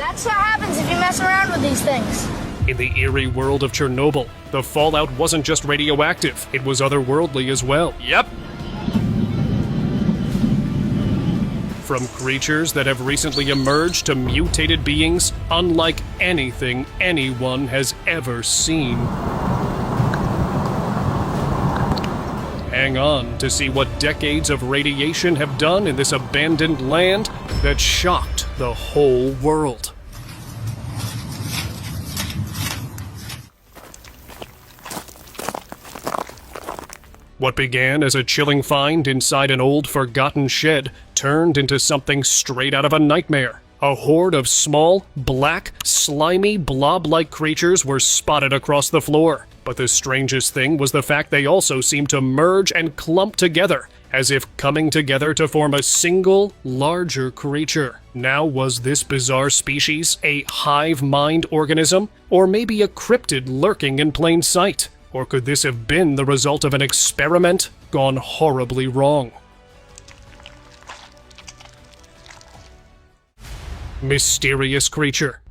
That's what happens if you mess around with these things. In the eerie world of Chernobyl, the fallout wasn't just radioactive, it was otherworldly as well. Yep. From creatures that have recently emerged to mutated beings unlike anything anyone has ever seen. Hang on to see what decades of radiation have done in this abandoned land that shocked the whole world. What began as a chilling find inside an old, forgotten shed turned into something straight out of a nightmare. A horde of small, black, slimy, blob-like creatures were spotted across the floor. But the strangest thing was the fact they also seemed to merge and clump together, as if coming together to form a single, larger creature. Now, was this bizarre species a hive mind organism, or maybe a cryptid lurking in plain sight? Or could this have been the result of an experiment gone horribly wrong? Mysterious creature.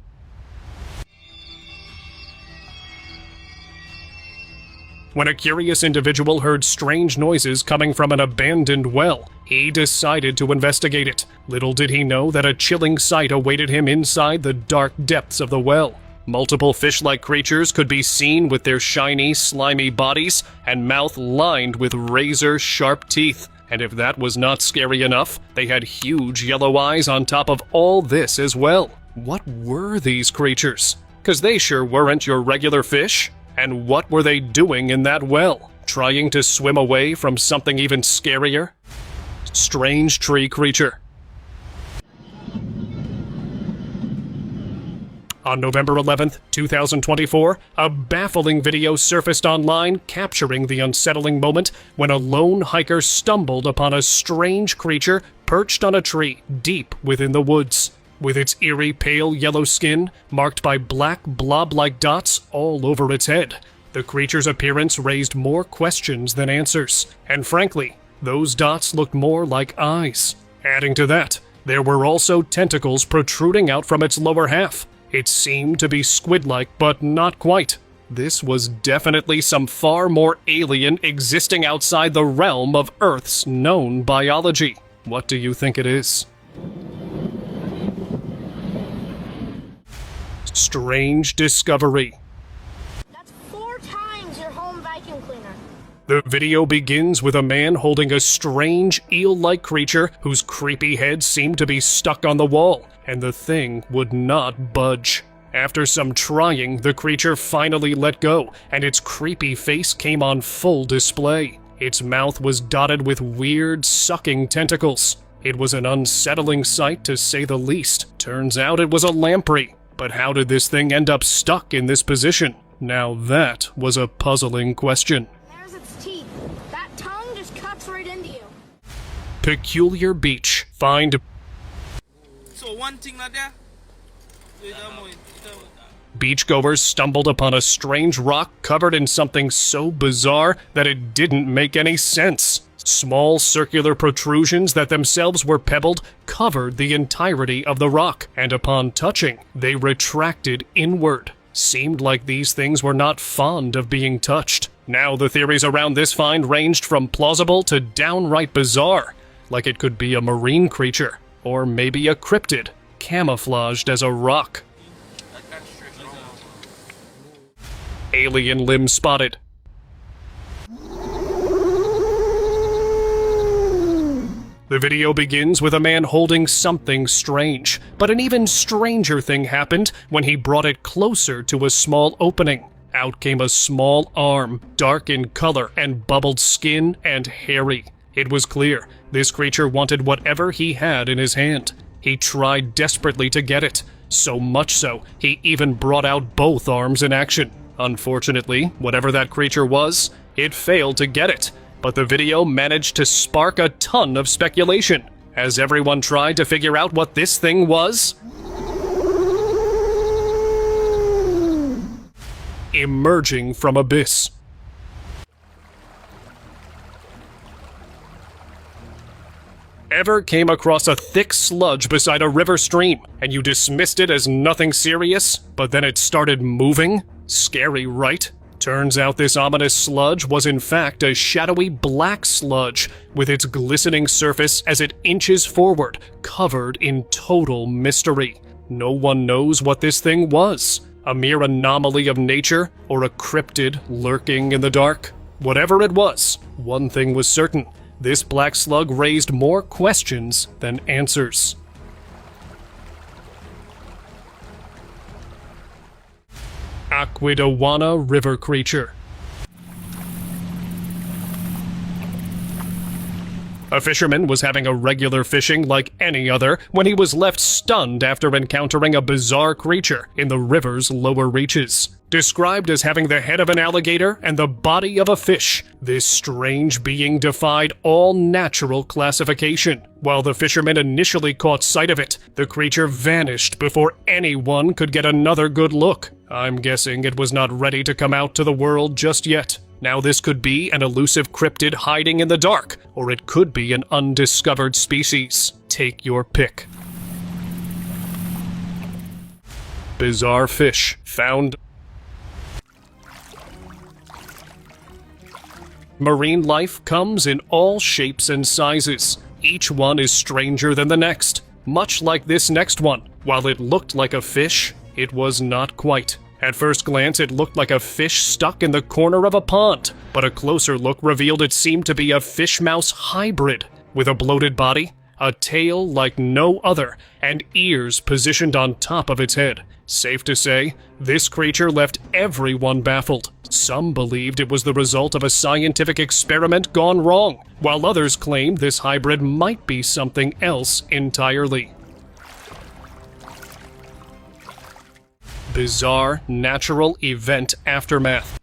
When a curious individual heard strange noises coming from an abandoned well, he decided to investigate it. Little did he know that a chilling sight awaited him inside the dark depths of the well. Multiple fish-like creatures could be seen with their shiny, slimy bodies and mouth lined with razor-sharp teeth. And if that was not scary enough, they had huge yellow eyes on top of all this as well. What were these creatures? 'Cause they sure weren't your regular fish. And what were they doing in that well? Trying to swim away from something even scarier? Strange tree creature. On November 11th, 2024, a baffling video surfaced online capturing the unsettling moment when a lone hiker stumbled upon a strange creature perched on a tree deep within the woods. With its eerie pale yellow skin marked by black blob-like dots all over its head, the creature's appearance raised more questions than answers. And frankly, those dots looked more like eyes. Adding to that, there were also tentacles protruding out from its lower half. It seemed to be squid-like, but not quite. This was definitely some far more alien existing outside the realm of Earth's known biology. What do you think it is? Strange discovery. That's 4 times your home vacuum cleaner. The video begins with a man holding a strange, eel-like creature whose creepy head seemed to be stuck on the wall, and the thing would not budge. After some trying, the creature finally let go, and its creepy face came on full display. Its mouth was dotted with weird, sucking tentacles. It was an unsettling sight, to say the least. Turns out it was a lamprey. But how did this thing end up stuck in this position? Now that was a puzzling question. There's its teeth. That tongue just cuts right into you. Peculiar beach. Find So one thing like that. Beachgoers stumbled upon a strange rock covered in something so bizarre that it didn't make any sense. Small circular protrusions that themselves were pebbled covered the entirety of the rock, and upon touching, they retracted inward. Seemed like these things were not fond of being touched. Now the theories around this find ranged from plausible to downright bizarre, like it could be a marine creature, or maybe a cryptid, camouflaged as a rock. Alien limb spotted. The video begins with a man holding something strange, but an even stranger thing happened when he brought it closer to a small opening. Out came a small arm, dark in color and bubbled skin and hairy. It was clear this creature wanted whatever he had in his hand. He tried desperately to get it, so much so he even brought out both arms in action. Unfortunately, whatever that creature was, it failed to get it. But the video managed to spark a ton of speculation, as everyone tried to figure out what this thing was. Emerging from abyss. Ever came across a thick sludge beside a river stream, and you dismissed it as nothing serious, but then it started moving? Scary, right? Turns out this ominous sludge was in fact a shadowy black sludge, with its glistening surface as it inches forward, covered in total mystery. No one knows what this thing was. A mere anomaly of nature, or a cryptid lurking in the dark? Whatever it was, one thing was certain. This black slug raised more questions than answers. Aquidauana river creature. A fisherman was having a regular fishing like any other when he was left stunned after encountering a bizarre creature in the river's lower reaches. Described as having the head of an alligator and the body of a fish, this strange being defied all natural classification. While the fisherman initially caught sight of it, the creature vanished before anyone could get another good look. I'm guessing it was not ready to come out to the world just yet. Now this could be an elusive cryptid hiding in the dark, or it could be an undiscovered species. Take your pick. Bizarre fish found. Marine life comes in all shapes and sizes. Each one is stranger than the next. Much like this next one. While it looked like a fish, it was not quite. At first glance, it looked like a fish stuck in the corner of a pond, but a closer look revealed it seemed to be a fish-mouse hybrid, with a bloated body, a tail like no other, and ears positioned on top of its head. Safe to say, this creature left everyone baffled. Some believed it was the result of a scientific experiment gone wrong, while others claimed this hybrid might be something else entirely. Bizarre natural event aftermath.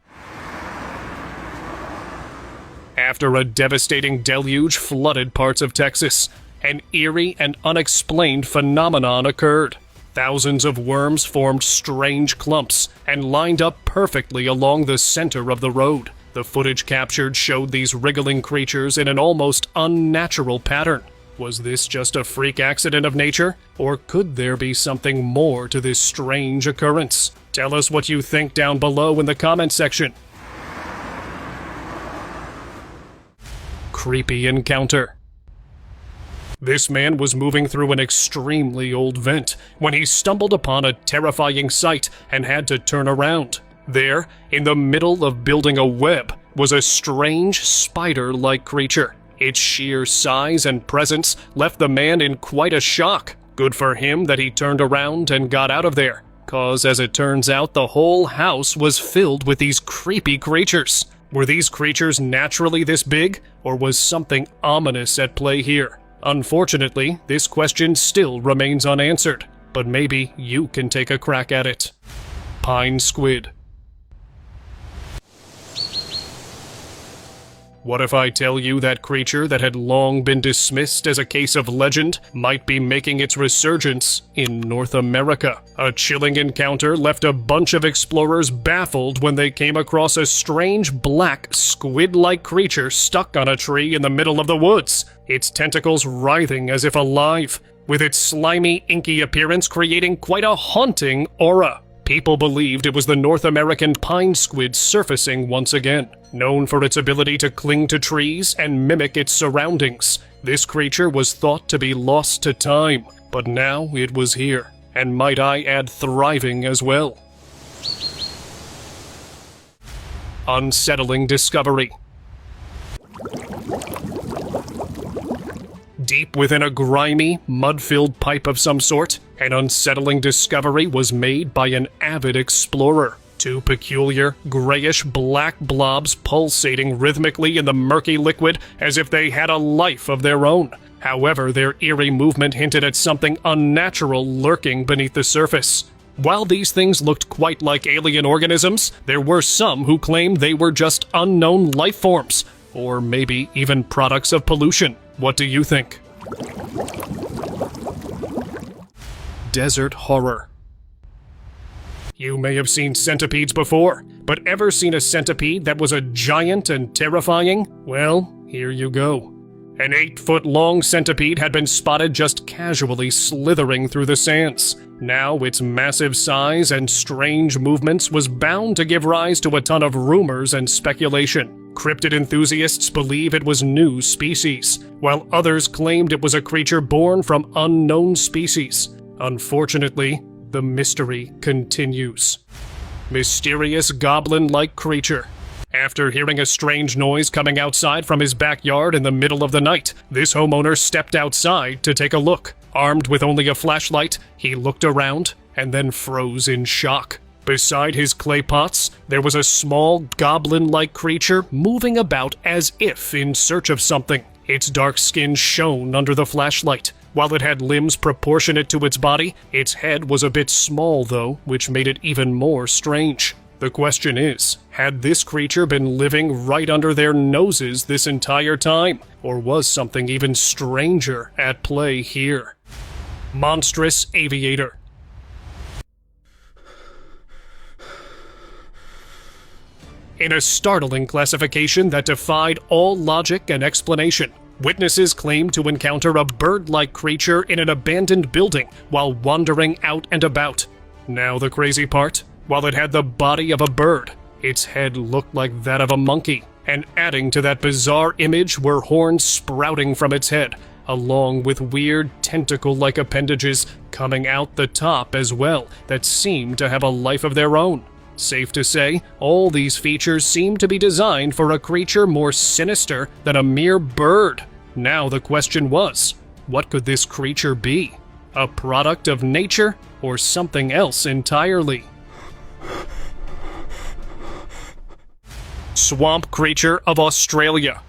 After a devastating deluge flooded parts of Texas, an eerie and unexplained phenomenon occurred. Thousands of worms formed strange clumps and lined up perfectly along the center of the road. The footage captured showed these wriggling creatures in an almost unnatural pattern. Was this just a freak accident of nature, or could there be something more to this strange occurrence? Tell us what you think down below in the comment section. Creepy encounter. This man was moving through an extremely old vent when he stumbled upon a terrifying sight and had to turn around. There, in the middle of building a web, was a strange spider-like creature. Its sheer size and presence left the man in quite a shock. Good for him that he turned around and got out of there, 'cause as it turns out, the whole house was filled with these creepy creatures. Were these creatures naturally this big, or was something ominous at play here? Unfortunately, this question still remains unanswered, but maybe you can take a crack at it. Pine squid. What if I tell you that creature that had long been dismissed as a case of legend might be making its resurgence in North America? A chilling encounter left a bunch of explorers baffled when they came across a strange black squid-like creature stuck on a tree in the middle of the woods, its tentacles writhing as if alive, with its slimy, inky appearance creating quite a haunting aura. People believed it was the North American pine squid surfacing once again. Known for its ability to cling to trees and mimic its surroundings, this creature was thought to be lost to time, but now it was here, and might I add thriving as well. Unsettling discovery. Deep within a grimy, mud-filled pipe of some sort, an unsettling discovery was made by an avid explorer. Two peculiar, grayish-black blobs pulsating rhythmically in the murky liquid as if they had a life of their own. However, their eerie movement hinted at something unnatural lurking beneath the surface. While these things looked quite like alien organisms, there were some who claimed they were just unknown life forms, or maybe even products of pollution. What do you think? Desert horror. You may have seen centipedes before, but ever seen a centipede that was a giant and terrifying? Well, here you go. An 8-foot-long centipede had been spotted just casually slithering through the sands. Now its massive size and strange movements was bound to give rise to a ton of rumors and speculation. Cryptid enthusiasts believe it was new species, while others claimed it was a creature born from unknown species. Unfortunately, the mystery continues. Mysterious goblin-like creature. After hearing a strange noise coming outside from his backyard in the middle of the night, this homeowner stepped outside to take a look. Armed with only a flashlight, he looked around and then froze in shock. Beside his clay pots, there was a small goblin-like creature moving about as if in search of something. Its dark skin shone under the flashlight. While it had limbs proportionate to its body, its head was a bit small though, which made it even more strange. The question is, had this creature been living right under their noses this entire time, or was something even stranger at play here? Monstrous aviator. In a startling classification that defied all logic and explanation, witnesses claimed to encounter a bird-like creature in an abandoned building while wandering out and about. Now the crazy part? While it had the body of a bird, its head looked like that of a monkey, and adding to that bizarre image were horns sprouting from its head, along with weird tentacle-like appendages coming out the top as well that seemed to have a life of their own. Safe to say, all these features seem to be designed for a creature more sinister than a mere bird. Now the question was, what could this creature be? A product of nature or something else entirely? Swamp creature of Australia.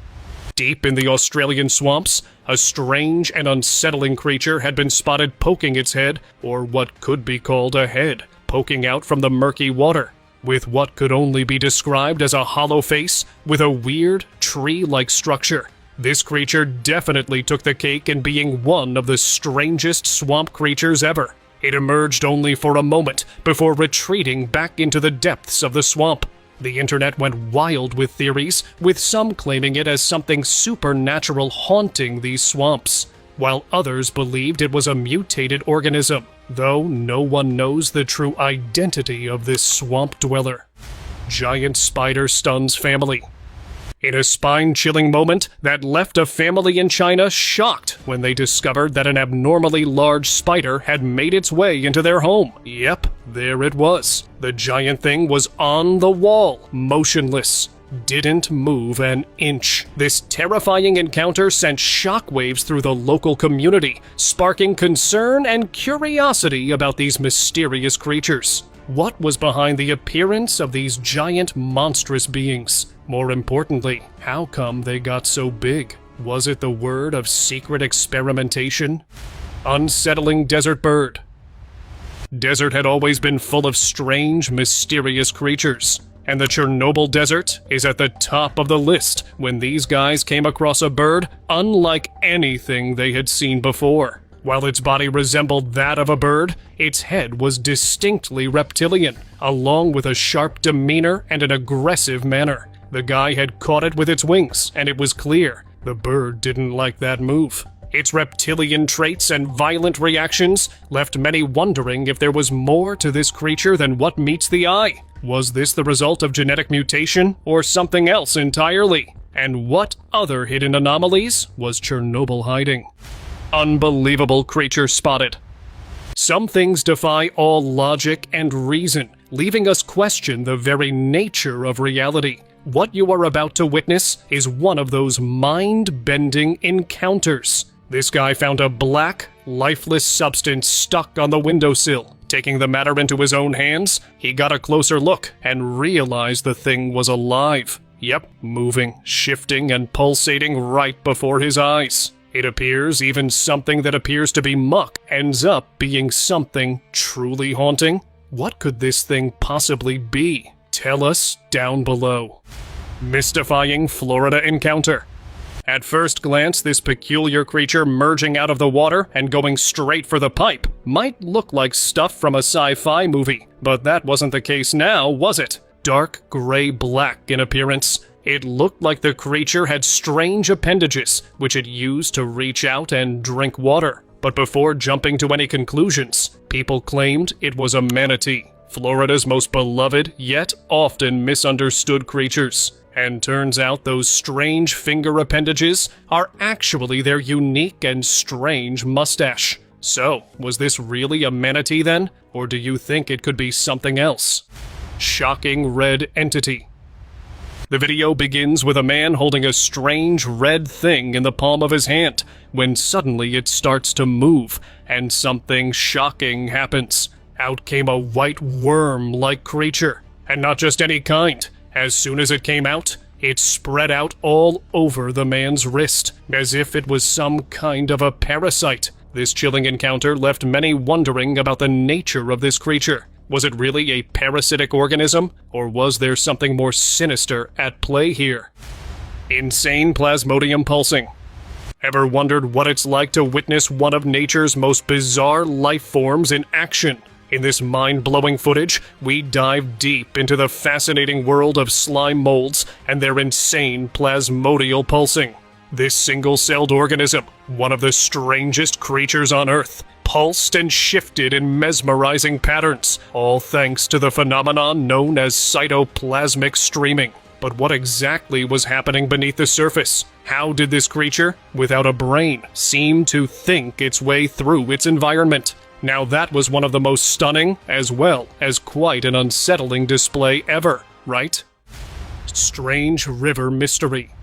Deep in the Australian swamps, a strange and unsettling creature had been spotted poking its head, or what could be called a head, poking out from the murky water, with what could only be described as a hollow face with a weird tree-like structure. This creature definitely took the cake in being one of the strangest swamp creatures ever. It emerged only for a moment before retreating back into the depths of the swamp. The internet went wild with theories, with some claiming it as something supernatural haunting these swamps, while others believed it was a mutated organism, though no one knows the true identity of this swamp dweller. Giant spider stuns family. In a spine-chilling moment that left a family in China shocked when they discovered that an abnormally large spider had made its way into their home. Yep, there it was. The giant thing was on the wall, motionless. Didn't move an inch. This terrifying encounter sent shockwaves through the local community, sparking concern and curiosity about these mysterious creatures. What was behind the appearance of these giant monstrous beings? More importantly, how come they got so big? Was it the word of secret experimentation? Unsettling desert bird. Desert had always been full of strange, mysterious creatures, and the Chernobyl desert is at the top of the list when these guys came across a bird unlike anything they had seen before. While its body resembled that of a bird, its head was distinctly reptilian, along with a sharp demeanor and an aggressive manner. The guy had caught it with its wings, and it was clear the bird didn't like that move. Its reptilian traits and violent reactions left many wondering if there was more to this creature than what meets the eye. Was this the result of genetic mutation, or something else entirely? And what other hidden anomalies was Chernobyl hiding? Unbelievable creature spotted. Some things defy all logic and reason, leaving us question the very nature of reality. What you are about to witness is one of those mind-bending encounters. This guy found a black, lifeless substance stuck on the windowsill. Taking the matter into his own hands, he got a closer look and realized the thing was alive. Yep, moving, shifting, and pulsating right before his eyes. It appears even something that appears to be muck ends up being something truly haunting. What could this thing possibly be? Tell us down below. Mystifying Florida encounter. At first glance, this peculiar creature merging out of the water and going straight for the pipe might look like stuff from a sci-fi movie, but that wasn't the case now, was it? Dark gray-black in appearance, It looked like the creature had strange appendages, which it used to reach out and drink water. But before jumping to any conclusions, people claimed it was a manatee, Florida's most beloved yet often misunderstood creatures. And turns out those strange finger appendages are actually their unique and strange mustache. So, was this really a manatee then? Or do you think it could be something else? Shocking red entity. The video begins with a man holding a strange red thing in the palm of his hand, when suddenly it starts to move, and something shocking happens. Out came a white worm-like creature, and not just any kind. As soon as it came out, it spread out all over the man's wrist, as if it was some kind of a parasite. This chilling encounter left many wondering about the nature of this creature. Was it really a parasitic organism, or was there something more sinister at play here? Insane plasmodium pulsing. Ever wondered what it's like to witness one of nature's most bizarre life forms in action? In this mind-blowing footage, we dive deep into the fascinating world of slime molds and their insane plasmodial pulsing. This single-celled organism, one of the strangest creatures on Earth, pulsed and shifted in mesmerizing patterns, all thanks to the phenomenon known as cytoplasmic streaming. But what exactly was happening beneath the surface? How did this creature, without a brain, seem to think its way through its environment? Now that was one of the most stunning, as well as quite an unsettling display ever, right? Strange river mystery.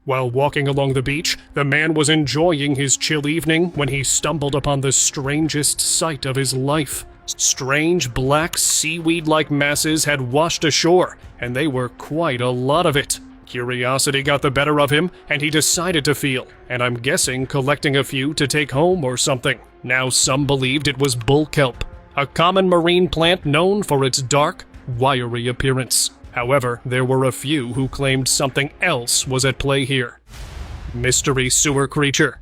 While walking along the beach, the man was enjoying his chill evening when he stumbled upon the strangest sight of his life. Strange black seaweed-like masses had washed ashore, and they were quite a lot of it. Curiosity got the better of him, and he decided to feel, and I'm guessing collecting a few to take home or something. Now some believed it was bull kelp, a common marine plant known for its dark, wiry appearance. However, there were a few who claimed something else was at play here. Mystery sewer creature.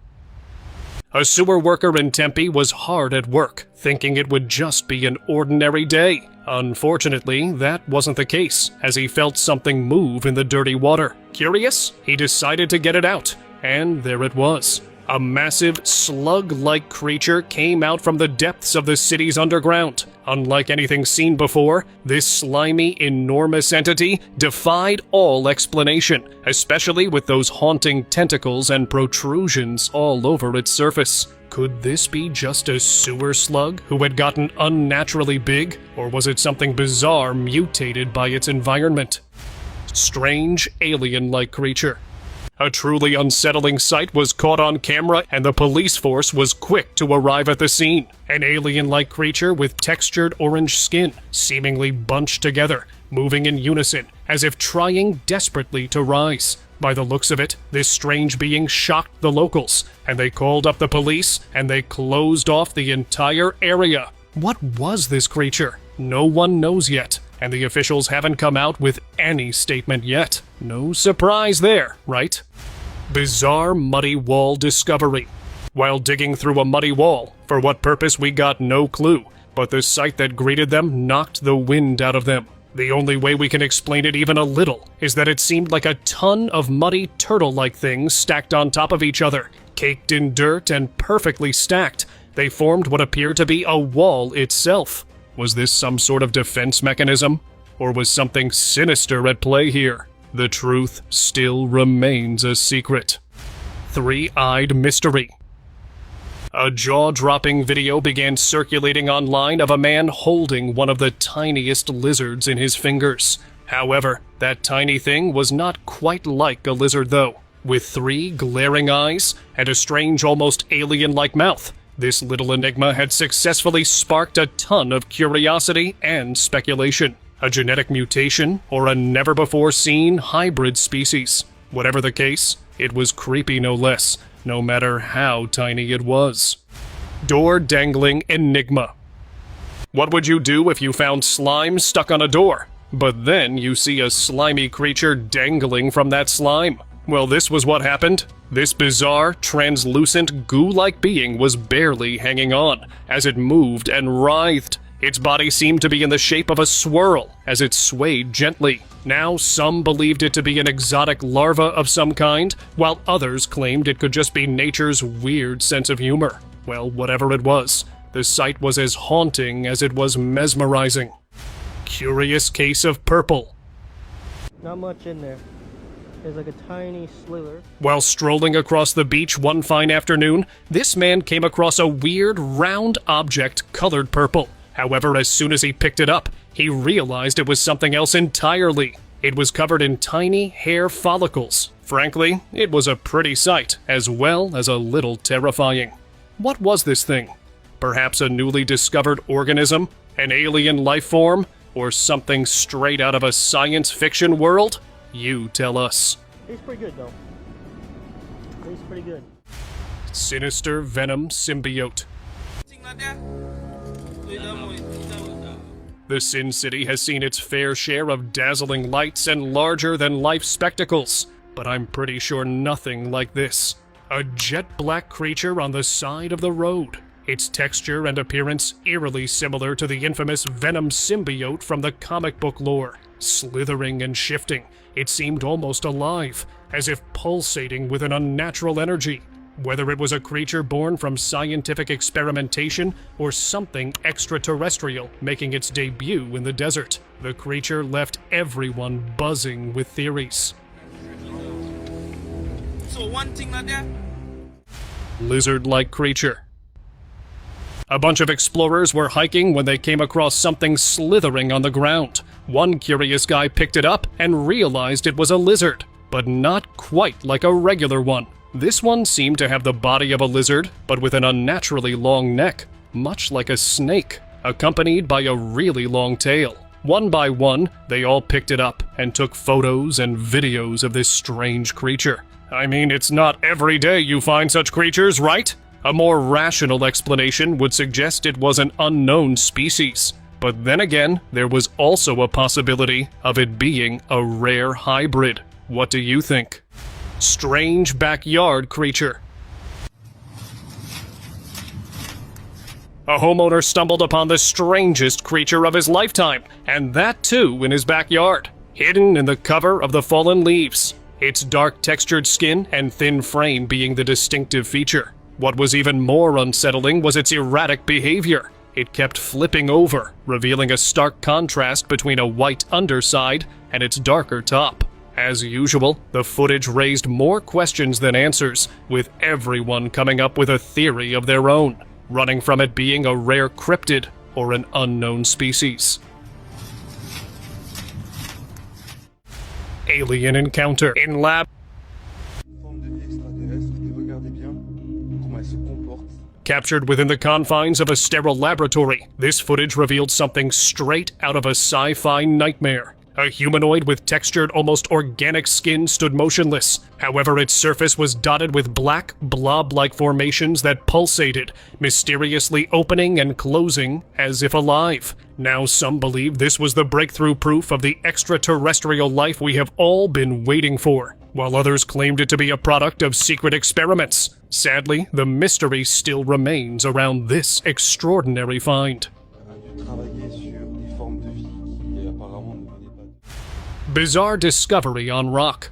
A sewer worker in Tempe was hard at work, thinking it would just be an ordinary day. Unfortunately, that wasn't the case, as he felt something move in the dirty water. Curious, he decided to get it out, and there it was. A massive, slug-like creature came out from the depths of the city's underground. Unlike anything seen before, this slimy, enormous entity defied all explanation, especially with those haunting tentacles and protrusions all over its surface. Could this be just a sewer slug who had gotten unnaturally big, or was it something bizarre mutated by its environment? Strange, alien-like creature. A truly unsettling sight was caught on camera, and the police force was quick to arrive at the scene. An alien-like creature with textured orange skin, seemingly bunched together, moving in unison, as if trying desperately to rise. By the looks of it, this strange being shocked the locals, and they called up the police, and they closed off the entire area. What was this creature? No one knows yet, and the officials haven't come out with any statement yet. No surprise there, right? Bizarre muddy wall discovery. While digging through a muddy wall, for what purpose we got no clue, but the sight that greeted them knocked the wind out of them. The only way we can explain it even a little is that it seemed like a ton of muddy turtle-like things stacked on top of each other, caked in dirt and perfectly stacked. They formed what appeared to be a wall itself. Was this some sort of defense mechanism? Or was something sinister at play here? The truth still remains a secret. Three-eyed mystery. A jaw-dropping video began circulating online of a man holding one of the tiniest lizards in his fingers. However, that tiny thing was not quite like a lizard though. With 3 glaring eyes and a strange, almost alien-like mouth, this little enigma had successfully sparked a ton of curiosity and speculation. A genetic mutation or a never-before-seen hybrid species. Whatever the case, it was creepy no less, no matter how tiny it was. Door-dangling enigma. What would you do if you found slime stuck on a door, but then you see a slimy creature dangling from that slime? Well, this was what happened. This bizarre, translucent, goo-like being was barely hanging on as it moved and writhed. Its body seemed to be in the shape of a swirl as it swayed gently. Now, some believed it to be an exotic larva of some kind, while others claimed it could just be nature's weird sense of humor. Well, whatever it was, the sight was as haunting as it was mesmerizing. Curious case of purple. Not much in there. There's like a tiny slither. While strolling across the beach one fine afternoon, this man came across a weird, round object colored purple. However, as soon as he picked it up, he realized it was something else entirely. It was covered in tiny hair follicles. Frankly, it was a pretty sight, as well as a little terrifying. What was this thing? Perhaps a newly discovered organism? An alien life form? Or something straight out of a science fiction world? You tell us. He's pretty good, though. He's pretty good. Sinister venom symbiote. The Sin City has seen its fair share of dazzling lights and larger-than-life spectacles, but I'm pretty sure nothing like this. A jet-black creature on the side of the road. Its texture and appearance eerily similar to the infamous venom symbiote from the comic book lore. Slithering and shifting, it seemed almost alive, as if pulsating with an unnatural energy. Whether it was a creature born from scientific experimentation or something extraterrestrial making its debut in the desert, the creature left everyone buzzing with theories. So one thing like that. Lizard-like creature. A bunch of explorers were hiking when they came across something slithering on the ground. One curious guy picked it up and realized it was a lizard, but not quite like a regular one. This one seemed to have the body of a lizard, but with an unnaturally long neck, much like a snake, accompanied by a really long tail. One by one, they all picked it up and took photos and videos of this strange creature. I mean, it's not every day you find such creatures, right? A more rational explanation would suggest it was an unknown species. But then again, there was also a possibility of it being a rare hybrid. What do you think? Strange backyard creature. A homeowner stumbled upon the strangest creature of his lifetime, and that too in his backyard, hidden in the cover of the fallen leaves. Its dark textured skin and thin frame being the distinctive feature. What was even more unsettling was its erratic behavior. It kept flipping over, revealing a stark contrast between a white underside and its darker top. As usual, the footage raised more questions than answers, with everyone coming up with a theory of their own, running from it being a rare cryptid or an unknown species. Alien encounter in lab. Captured within the confines of a sterile laboratory, this footage revealed something straight out of a sci-fi nightmare. A humanoid with textured, almost organic skin stood motionless. However, its surface was dotted with black, blob-like formations that pulsated, mysteriously opening and closing as if alive. Now some believe this was the breakthrough proof of the extraterrestrial life we have all been waiting for, while others claimed it to be a product of secret experiments. Sadly, the mystery still remains around this extraordinary find. Bizarre discovery on rock.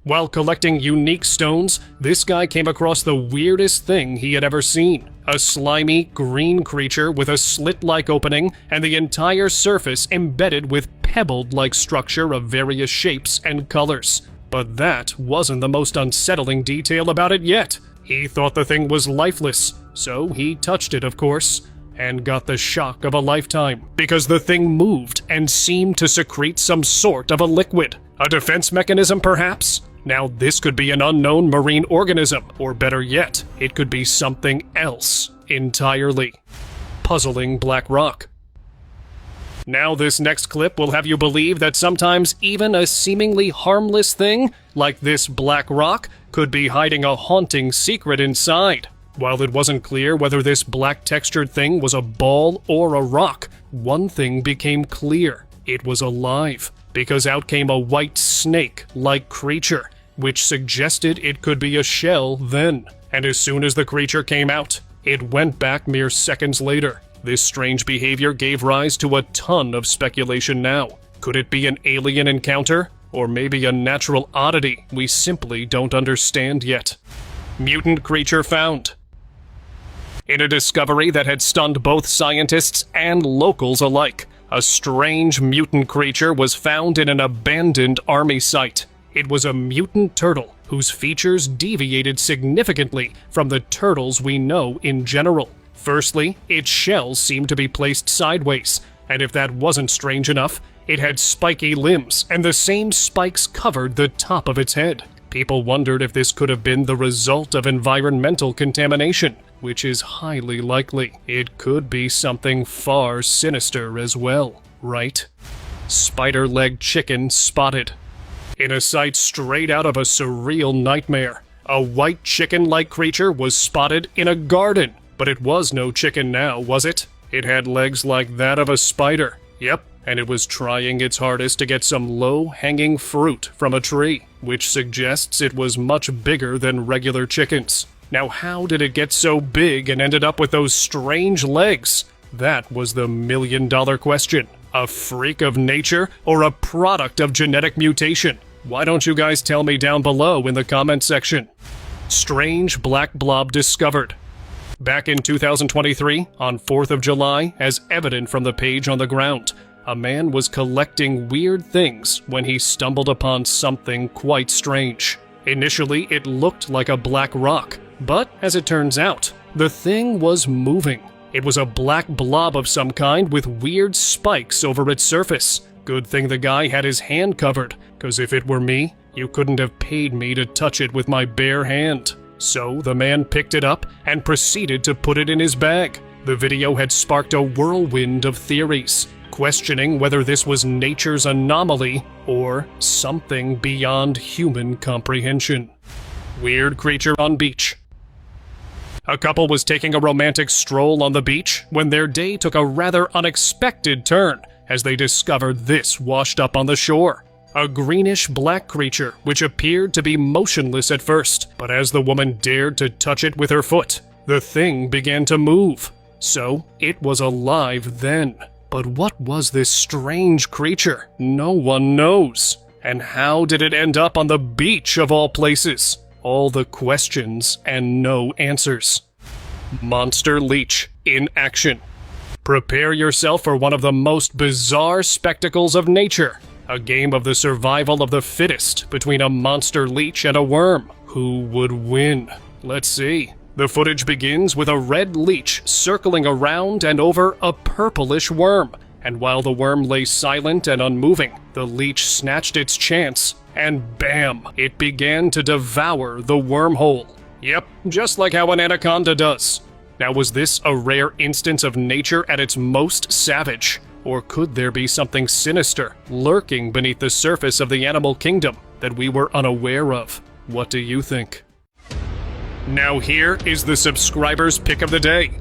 While collecting unique stones, this guy came across the weirdest thing he had ever seen. A slimy, green creature with a slit-like opening and the entire surface embedded with pebbled-like structure of various shapes and colors. But that wasn't the most unsettling detail about it yet. He thought the thing was lifeless, so he touched it, of course, and got the shock of a lifetime, because the thing moved and seemed to secrete some sort of a liquid. A defense mechanism, perhaps? Now, this could be an unknown marine organism, or better yet, it could be something else entirely. Puzzling black rock. Now this next clip will have you believe that sometimes even a seemingly harmless thing, like this black rock, could be hiding a haunting secret inside. While it wasn't clear whether this black textured thing was a ball or a rock, one thing became clear. It was alive, because out came a white snake-like creature, which suggested it could be a shell then. And as soon as the creature came out, it went back mere seconds later. This strange behavior gave rise to a ton of speculation now. Could it be an alien encounter? Or maybe a natural oddity we simply don't understand yet? Mutant creature found. In a discovery that had stunned both scientists and locals alike, a strange mutant creature was found in an abandoned army site. It was a mutant turtle whose features deviated significantly from the turtles we know in general. Firstly, its shell seemed to be placed sideways, and if that wasn't strange enough, it had spiky limbs, and the same spikes covered the top of its head. People wondered if this could have been the result of environmental contamination, which is highly likely. It could be something far sinister as well, right? Spider-legged chicken spotted. In a sight straight out of a surreal nightmare, a white chicken-like creature was spotted in a garden. But it was no chicken now, was it? It had legs like that of a spider. Yep, and it was trying its hardest to get some low-hanging fruit from a tree, which suggests it was much bigger than regular chickens. Now how did it get so big and ended up with those strange legs? That was the million-dollar question. A freak of nature or a product of genetic mutation? Why don't you guys tell me down below in the comment section? Strange black blob discovered. Back in 2023, on 4th of July, as evident from the page on the ground, a man was collecting weird things when he stumbled upon something quite strange. Initially, it looked like a black rock, but as it turns out, the thing was moving. It was a black blob of some kind with weird spikes over its surface. Good thing the guy had his hand covered, because if it were me, you couldn't have paid me to touch it with my bare hand. So the man picked it up and proceeded to put it in his bag. The video had sparked a whirlwind of theories, questioning whether this was nature's anomaly or something beyond human comprehension. Weird creature on beach. A couple was taking a romantic stroll on the beach when their day took a rather unexpected turn as they discovered this washed up on the shore. A greenish-black creature which appeared to be motionless at first, but as the woman dared to touch it with her foot, the thing began to move. So, it was alive then. But what was this strange creature? No one knows. And how did it end up on the beach of all places? All the questions and no answers. Monster leech in action. Prepare yourself for one of the most bizarre spectacles of nature. A game of the survival of the fittest between a monster leech and a worm. Who would win? Let's see. The footage begins with a red leech circling around and over a purplish worm. And while the worm lay silent and unmoving, the leech snatched its chance, and bam! It began to devour the wormhole. Yep, just like how an anaconda does. Now, was this a rare instance of nature at its most savage? Or could there be something sinister lurking beneath the surface of the animal kingdom that we were unaware of? What do you think? Now here is the subscriber's pick of the day.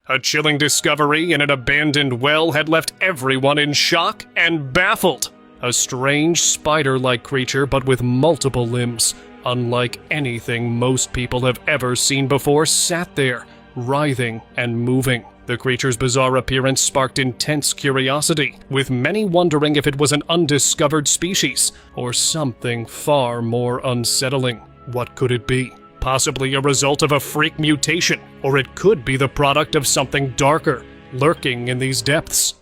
A chilling discovery in an abandoned well had left everyone in shock and baffled. A strange spider-like creature but with multiple limbs, unlike anything most people have ever seen before, sat there, writhing and moving. The creature's bizarre appearance sparked intense curiosity, with many wondering if it was an undiscovered species or something far more unsettling. What could it be? Possibly a result of a freak mutation, or it could be the product of something darker, lurking in these depths.